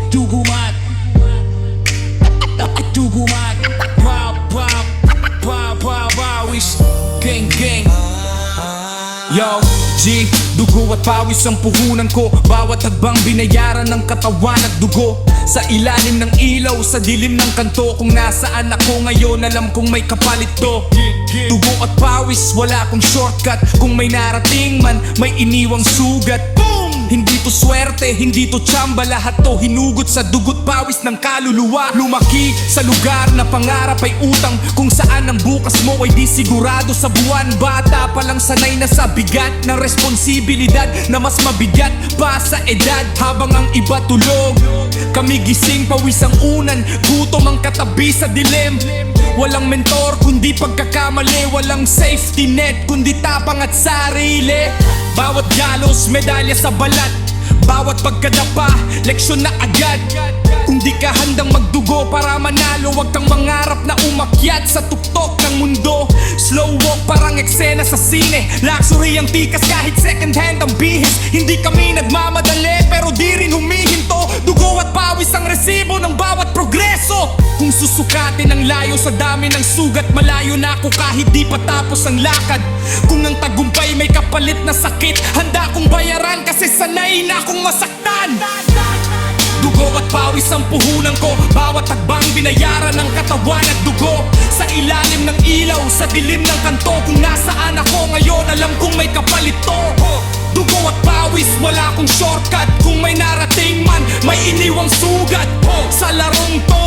Dugumat, dugumat, wow, wow, wow, wow, pawis, gang, gang. Yo, G, dugo at pawis ang puhunan ko. Bawat hagbang binayaran ng katawan at dugo. Sa ilalim ng ilaw, sa dilim ng kanto. Kung nasaan ako ngayon, alam kong may kapalit to. Dugo at pawis, wala akong shortcut. Kung may narating man, may iniwang sugat. Boom! Hindi to swerte, hindi to tsamba. Lahat to hinugot sa dugot pawis ng kaluluwa. Lumaki sa lugar na pangarap ay utang. Kung saan ang bukas mo ay di sigurado sa buwan. Bata pa lang sanay na sa bigat ng responsibilidad na mas mabigat pa sa edad. Habang ang iba tulog, kami gising, pawis ang unan. Gutom ang katabi sa dilim. Walang mentor kundi pagkakamali. Walang safety net kundi tapang at sarili. Bawat galos, medalya sa balat. Bawat pagkadapa, leksyon na agad. Kung di ka handang magdugo para manalo, wag kang mangarap na umakyat sa tuktok ng mundo. Slow walk parang eksena sa sine. Luxury ang tikas kahit second hand ang bihis. Hindi kami nagmamadali pero di rin humihinto. Dugo at pawis ang resibo ng bawat progreso. Kung susukatin ang layo sa dami ng sugat, malayo na ako kahit di pa tapos ang lakad. Kung ang tagumpay may kapalit na sakit, handa kong bayaran kasi sanay na akong masaktan. Dugo at pawis ang puhunan ko. Bawat tagbang binayaran ng katawan at dugo. Sa ilalim ng ilaw, sa dilim ng kanto. Kung nasaan ako ngayon, alam kong may kapalit to. Dugo at pawis, wala akong shortcut. Kung may narating man, may iniwang sugat. Sa larong to,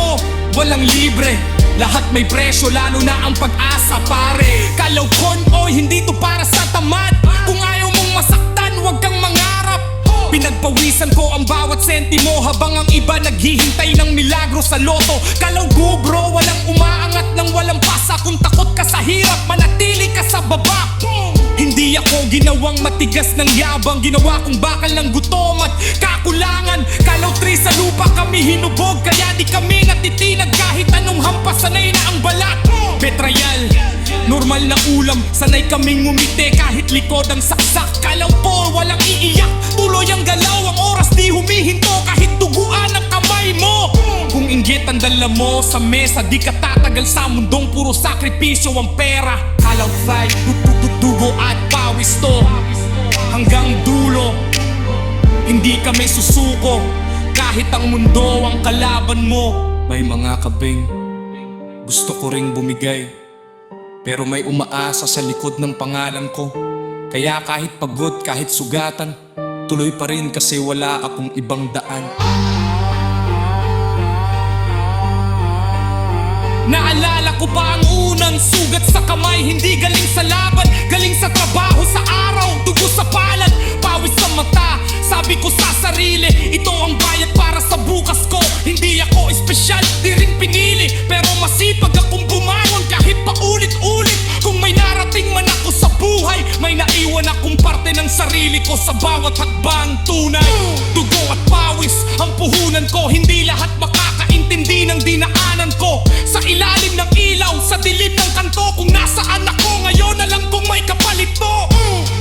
walang libre. Lahat may presyo, lalo na ang pag-asa pare. Kalawkon, oy, hindi to para sa tamad. Kung ayaw mong masaktan, wag kang mangarap. Pinagpawisan ko ang bawat sentimo habang ang iba naghihintay ng milagro sa loto. Kalaw bro, walang umaangat ng walang pasa. Kung takot ka sa hirap, manatili ka sa baba. Hindi ako ginawang matigas ng yabang. Ginawa kong bakal ng gutom at kakulangan. Kalaw sa lupa kami hinubog, kaya di kami natitinag kahit anong hampas. Sanay na ang balat. Betrayal, normal na ulam. Sanay kaming ngumiti kahit likod ang saksak. Kalaw po, walang iiyak. Tuloy ang galaw, ang oras di humihinto kahit duguan ang kamay mo. Kung inggit ang dala mo sa mesa, di ka tatagal sa mundong puro sakripisyo ang pera. Kalaw fight, dugo at pawis to hanggang dulo. Hindi kami susuko kahit ang mundo ang kalaban mo. May mga kabing gusto ko ring bumigay, pero may umaasa sa likod ng pangalan ko. Kaya kahit pagod, kahit sugatan, tuloy pa rin kasi wala akong ibang daan. Naalala ko pa ang unang sugat sa kamay. Hindi galing sa laban, galing sa trabaho, sa araw, dugo sa palad, pawis sa mata. Sabi ko sa sarili, ito ang bayad para sa bukas ko. Hindi ako espesyal, di rin pinili, pero masipag akong bumangon kahit paulit-ulit. Kung may narating man ako sa buhay, may naiwan akong parte ng sarili ko sa bawat hakbang tunay. Dugo at pawis ang puhunan ko. Hindi lahat makakaintindi ng dinaanan ko. Sa ilalim ng ilaw, sa dilim ng kanto. Kung nasaan ako ngayon, alam kong may kapalit to.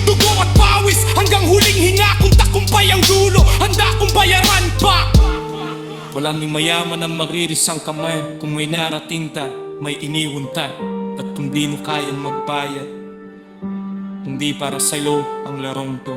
Dugo at pawis hanggang huling hinga. Kung takumpay ang dulo, handa kong bayaran pa. Walang mayaman ang mariris ang kamay. Kung may narating ta, may iniwan ta. At kung di mo kayang magbayad, hindi para sa'yo ang larong to.